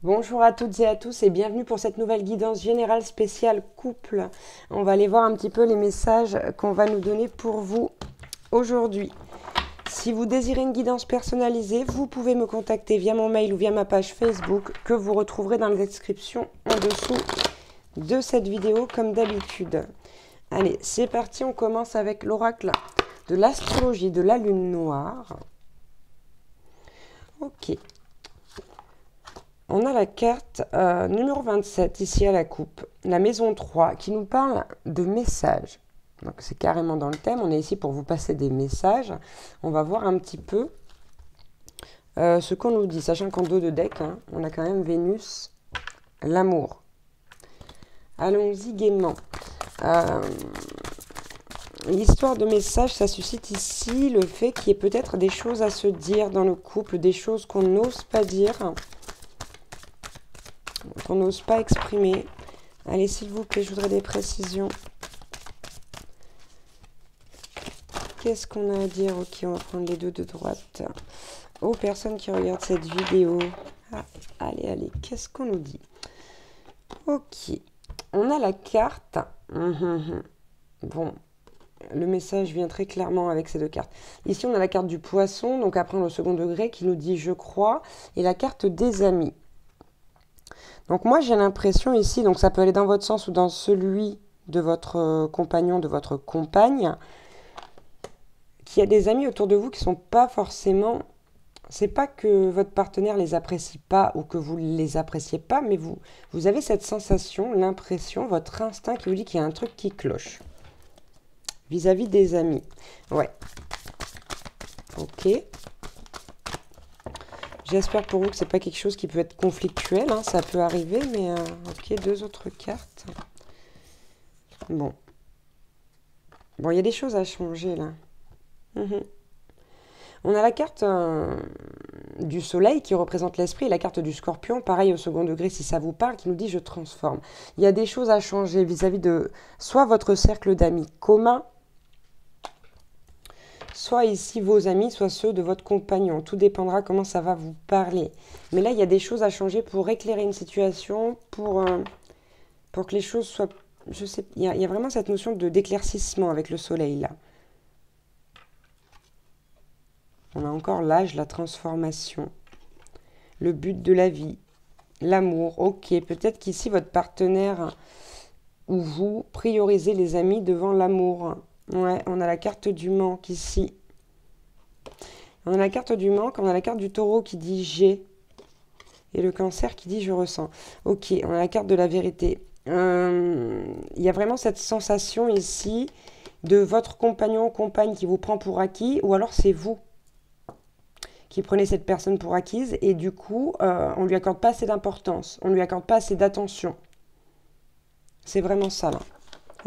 Bonjour à toutes et à tous et bienvenue pour cette nouvelle guidance générale spéciale couple. On va aller voir un petit peu les messages qu'on va nous donner pour vous aujourd'hui. Si vous désirez une guidance personnalisée, vous pouvez me contacter via mon mail ou via ma page Facebook que vous retrouverez dans la description en dessous de cette vidéo comme d'habitude. Allez, c'est parti, on commence avec l'oracle de l'astrologie de la lune noire. Ok. On a la carte numéro 27 ici à la coupe, la maison 3, qui nous parle de messages. Donc c'est carrément dans le thème, on est ici pour vous passer des messages. On va voir un petit peu ce qu'on nous dit, sachant qu'en dos de deck, on a quand même Vénus, l'amour. Allons-y gaiement. L'histoire de messages, ça suscite ici le fait qu'il y ait peut-être des choses à se dire dans le couple, des choses qu'on n'ose pas dire, qu'on n'ose pas exprimer. Allez, s'il vous plaît, je voudrais des précisions. Qu'est-ce qu'on a à dire? Ok, on va prendre les deux de droite. Aux personnes qui regardent cette vidéo. Ah, allez, allez, qu'est-ce qu'on nous dit? Ok, on a la carte. Bon, le message vient très clairement avec ces deux cartes. Ici, on a la carte du poisson, donc après le second degré, qui nous dit « je crois », et la carte des amis. Donc moi, j'ai l'impression ici, donc ça peut aller dans votre sens ou dans celui de votre compagnon, de votre compagne, qu'il y a des amis autour de vous qui ne sont pas forcément... C'est pas que votre partenaire les apprécie pas ou que vous ne les appréciez pas, mais vous avez cette sensation, l'impression, votre instinct qui vous dit qu'il y a un truc qui cloche. Vis-à-vis des amis. Ouais. Ok. J'espère pour vous que c'est pas quelque chose qui peut être conflictuel. Ça peut arriver, mais... ok, deux autres cartes. Bon. Bon, il y a des choses à changer, là. On a la carte du soleil qui représente l'esprit et la carte du scorpion, pareil au second degré si ça vous parle, qui nous dit je transforme. Il y a des choses à changer vis-à-vis de soit votre cercle d'amis commun, soit ici vos amis, soit ceux de votre compagnon. Tout dépendra comment ça va vous parler. Mais là, il y a des choses à changer pour éclairer une situation, pour que les choses soient... Je sais, il y a vraiment cette notion d'éclaircissement avec le soleil là. On a encore l'âge, la transformation, le but de la vie, l'amour. Ok, peut-être qu'ici, votre partenaire ou vous priorisez les amis devant l'amour. Ouais, on a la carte du manque ici. On a la carte du manque, on a la carte du taureau qui dit j'ai. Et le cancer qui dit je ressens. Ok, on a la carte de la vérité. Il y a vraiment cette sensation ici de votre compagnon ou compagne qui vous prend pour acquis, ou alors c'est vous qui prenez cette personne pour acquise et du coup, on ne lui accorde pas assez d'importance, on ne lui accorde pas assez d'attention. C'est vraiment ça, là.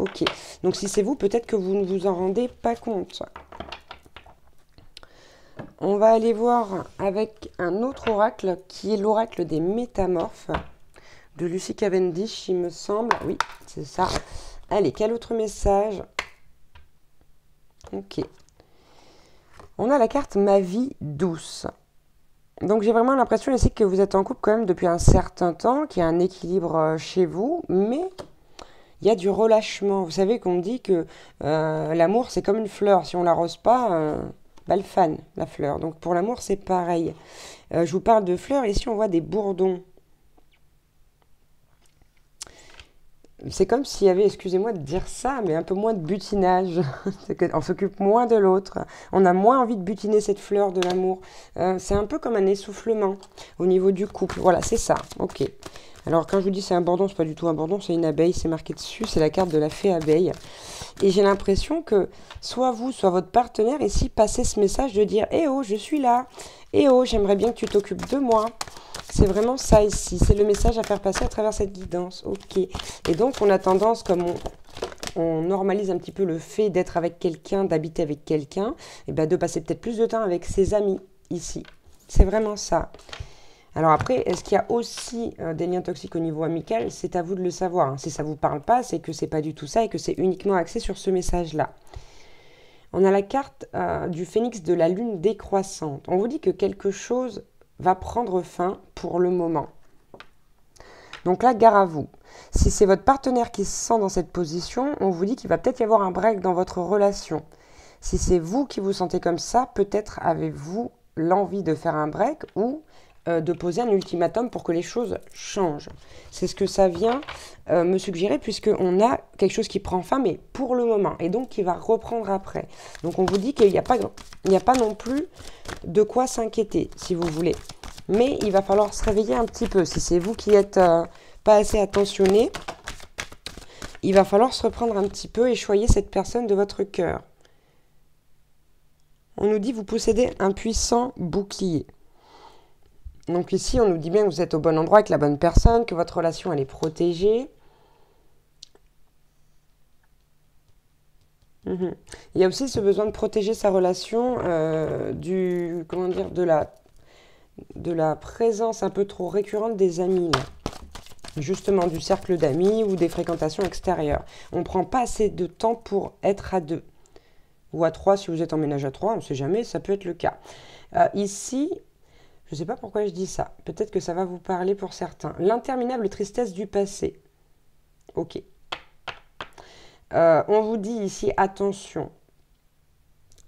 Ok. Donc, si c'est vous, peut-être que vous ne vous en rendez pas compte. On va aller voir avec un autre oracle qui est l'oracle des métamorphes de Lucy Cavendish, il me semble. Oui, c'est ça. Allez, quel autre message? Ok. On a la carte Ma vie douce. Donc j'ai vraiment l'impression ici que vous êtes en couple quand même depuis un certain temps, qu'il y a un équilibre chez vous, mais il y a du relâchement. Vous savez qu'on dit que l'amour c'est comme une fleur, si on l'arrose pas, elle fane la fleur. Donc pour l'amour c'est pareil. Je vous parle de fleurs, ici on voit des bourdons. C'est comme s'il y avait, excusez-moi de dire ça, mais un peu moins de butinage. On s'occupe moins de l'autre. On a moins envie de butiner cette fleur de l'amour. C'est un peu comme un essoufflement au niveau du couple. Voilà, c'est ça. Ok. Alors, quand je vous dis c'est un bourdon, c'est pas du tout un bourdon, c'est une abeille. C'est marqué dessus, c'est la carte de la fée abeille. Et j'ai l'impression que soit vous, soit votre partenaire ici passez ce message de dire « Eh oh, je suis là. Eh oh, j'aimerais bien que tu t'occupes de moi. » C'est vraiment ça ici, c'est le message à faire passer à travers cette guidance. Ok. Et donc on a tendance, comme on normalise un petit peu le fait d'être avec quelqu'un, d'habiter avec quelqu'un, et ben de passer peut-être plus de temps avec ses amis ici. C'est vraiment ça. Alors après, est-ce qu'il y a aussi des liens toxiques au niveau amical? C'est à vous de le savoir. Si ça ne vous parle pas, c'est que c'est pas du tout ça et que c'est uniquement axé sur ce message-là. On a la carte du phénix de la lune décroissante. On vous dit que quelque chose va prendre fin pour le moment. Donc là, gare à vous. Si c'est votre partenaire qui se sent dans cette position, on vous dit qu'il va peut-être y avoir un break dans votre relation. Si c'est vous qui vous sentez comme ça, peut-être avez-vous l'envie de faire un break ou de poser un ultimatum pour que les choses changent. C'est ce que ça vient me suggérer, puisqu'on a quelque chose qui prend fin, mais pour le moment, et donc qui va reprendre après. Donc on vous dit qu'il n'y a pas non plus de quoi s'inquiéter, si vous voulez. Mais il va falloir se réveiller un petit peu. Si c'est vous qui êtes pas assez attentionné, il va falloir se reprendre un petit peu et choyer cette personne de votre cœur. On nous dit vous possédez un puissant bouclier. Donc ici, on nous dit bien que vous êtes au bon endroit avec la bonne personne, que votre relation elle est protégée. Il y a aussi ce besoin de protéger sa relation de la présence un peu trop récurrente des amis, là. Justement, du cercle d'amis ou des fréquentations extérieures. On ne prend pas assez de temps pour être à deux. Ou à trois, si vous êtes en ménage à trois, on ne sait jamais, ça peut être le cas. Ici, je ne sais pas pourquoi je dis ça. Peut-être que ça va vous parler pour certains. L'interminable tristesse du passé. Ok. On vous dit ici, attention.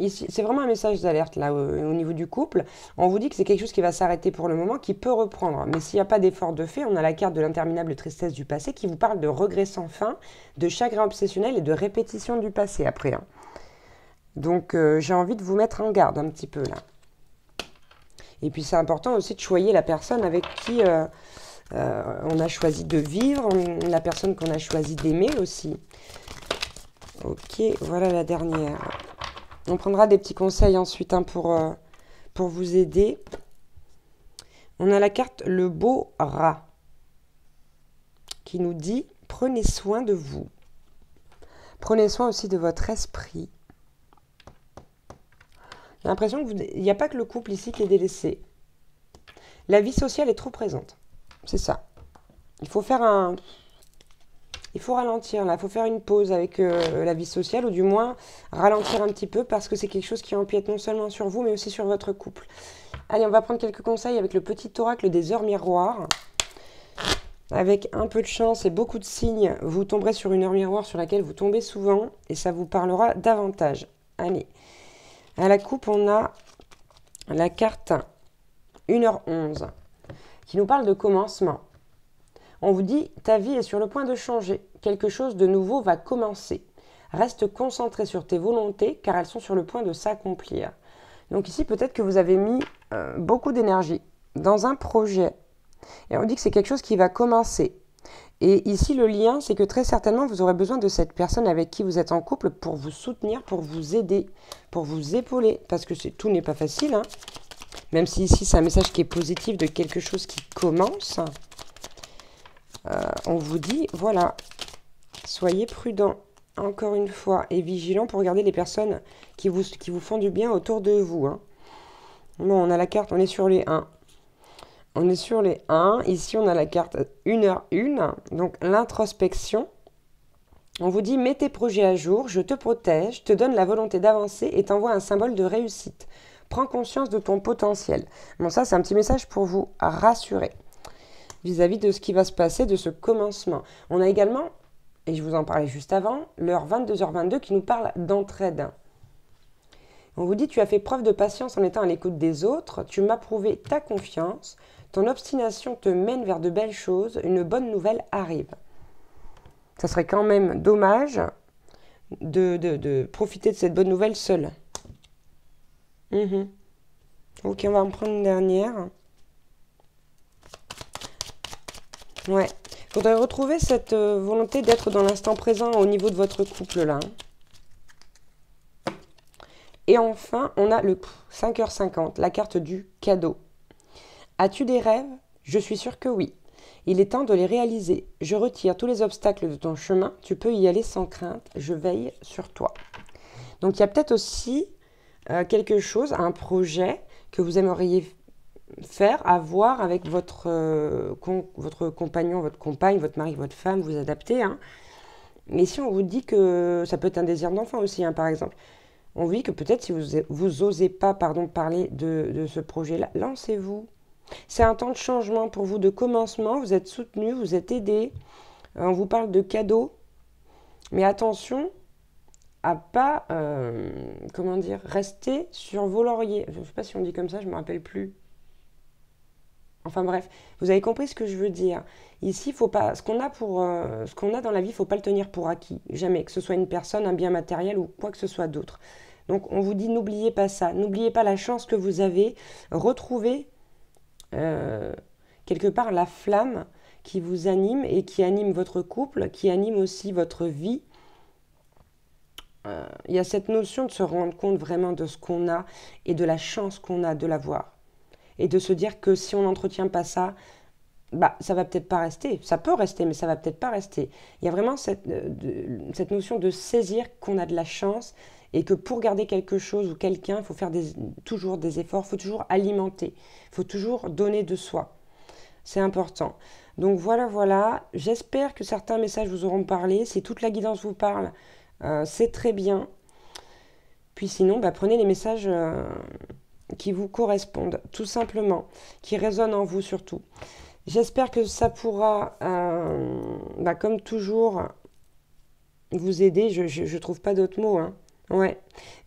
Ici, c'est vraiment un message d'alerte là au niveau du couple. On vous dit que c'est quelque chose qui va s'arrêter pour le moment, qui peut reprendre. Mais s'il n'y a pas d'effort de fait, on a la carte de l'interminable tristesse du passé qui vous parle de regrets sans fin, de chagrin obsessionnel et de répétition du passé après. Hein. Donc j'ai envie de vous mettre en garde un petit peu là. Et puis c'est important aussi de choyer la personne avec qui on a choisi de vivre, la personne qu'on a choisi d'aimer aussi. Ok, voilà la dernière. On prendra des petits conseils ensuite hein, pour vous aider. On a la carte le beau rat qui nous dit prenez soin de vous. Prenez soin aussi de votre esprit. J'ai l'impression qu'il n'y a pas que le couple ici qui est délaissé. La vie sociale est trop présente. C'est ça. Il faut ralentir là, il faut faire une pause avec la vie sociale, ou du moins ralentir un petit peu parce que c'est quelque chose qui empiète non seulement sur vous, mais aussi sur votre couple. Allez, on va prendre quelques conseils avec le petit oracle des heures miroirs. Avec un peu de chance et beaucoup de signes, vous tomberez sur une heure miroir sur laquelle vous tombez souvent et ça vous parlera davantage. Allez, à la coupe, on a la carte 1h11 qui nous parle de commencement. On vous dit, ta vie est sur le point de changer. Quelque chose de nouveau va commencer. Reste concentré sur tes volontés car elles sont sur le point de s'accomplir. Donc ici, peut-être que vous avez mis beaucoup d'énergie dans un projet. Et on dit que c'est quelque chose qui va commencer. Et ici, le lien, c'est que très certainement, vous aurez besoin de cette personne avec qui vous êtes en couple pour vous soutenir, pour vous aider, pour vous épauler. Parce que tout n'est pas facile. Hein. Même si ici, c'est un message qui est positif de quelque chose qui commence. On vous dit, voilà, soyez prudents, encore une fois, et vigilants pour regarder les personnes qui vous font du bien autour de vous. Hein. Bon, on a la carte, on est sur les 1. On est sur les 1. Ici, on a la carte 1h1, donc l'introspection. On vous dit, mets tes projets à jour, je te protège, te donne la volonté d'avancer et t'envoie un symbole de réussite. Prends conscience de ton potentiel. Bon, ça, c'est un petit message pour vous rassurer vis-à-vis de ce qui va se passer, de ce commencement. On a également, et je vous en parlais juste avant, l'heure 22h22 qui nous parle d'entraide. On vous dit, tu as fait preuve de patience en étant à l'écoute des autres, tu m'as prouvé ta confiance, ton obstination te mène vers de belles choses, une bonne nouvelle arrive. Ça serait quand même dommage de profiter de cette bonne nouvelle seule. Ok, on va en prendre une dernière. Ouais, il faudrait retrouver cette volonté d'être dans l'instant présent au niveau de votre couple là. Et enfin, on a le 5h50, la carte du cadeau. As-tu des rêves? Je suis sûre que oui. Il est temps de les réaliser. Je retire tous les obstacles de ton chemin. Tu peux y aller sans crainte. Je veille sur toi. Donc, il y a peut-être aussi quelque chose, un projet que vous aimeriez faire, avoir avec votre compagnon, votre compagne, votre mari, votre femme, vous adaptez. Hein. Mais si on vous dit que ça peut être un désir d'enfant aussi, hein, par exemple. On vous dit que peut-être si vous osez pas parler de ce projet-là, lancez-vous. C'est un temps de changement pour vous, de commencement. Vous êtes soutenu, vous êtes aidé. On vous parle de cadeaux. Mais attention à pas, comment dire, rester sur vos lauriers. Je ne sais pas si on dit comme ça, je ne me rappelle plus. Enfin bref, vous avez compris ce que je veux dire. Ici, faut pas, ce qu'on a dans la vie, il ne faut pas le tenir pour acquis. Jamais, que ce soit une personne, un bien matériel ou quoi que ce soit d'autre. Donc on vous dit, n'oubliez pas ça. N'oubliez pas la chance que vous avez. Retrouvez quelque part la flamme qui vous anime et qui anime votre couple, qui anime aussi votre vie. Il y a cette notion de se rendre compte vraiment de ce qu'on a et de la chance qu'on a de l'avoir. Et de se dire que si on n'entretient pas ça, bah, ça va peut-être pas rester. Ça peut rester, mais ça va peut-être pas rester. Il y a vraiment cette notion de saisir qu'on a de la chance et que pour garder quelque chose ou quelqu'un, il faut faire toujours des efforts, il faut toujours alimenter, il faut toujours donner de soi. C'est important. Donc voilà, voilà. J'espère que certains messages vous auront parlé. Si toute la guidance vous parle, c'est très bien. Puis sinon, bah, prenez les messages qui vous correspondent, tout simplement, qui résonnent en vous surtout. J'espère que ça pourra, bah, comme toujours, vous aider. Je trouve pas d'autres mots, hein. Ouais,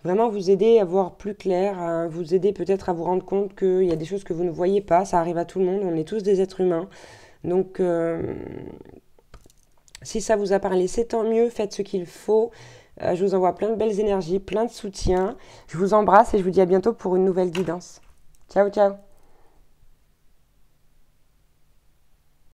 vraiment vous aider à voir plus clair, vous aider peut-être à vous rendre compte qu'il y a des choses que vous ne voyez pas. Ça arrive à tout le monde, on est tous des êtres humains. Donc, si ça vous a parlé, c'est tant mieux, faites ce qu'il faut. Je vous envoie plein de belles énergies, plein de soutien. Je vous embrasse et je vous dis à bientôt pour une nouvelle guidance. Ciao, ciao!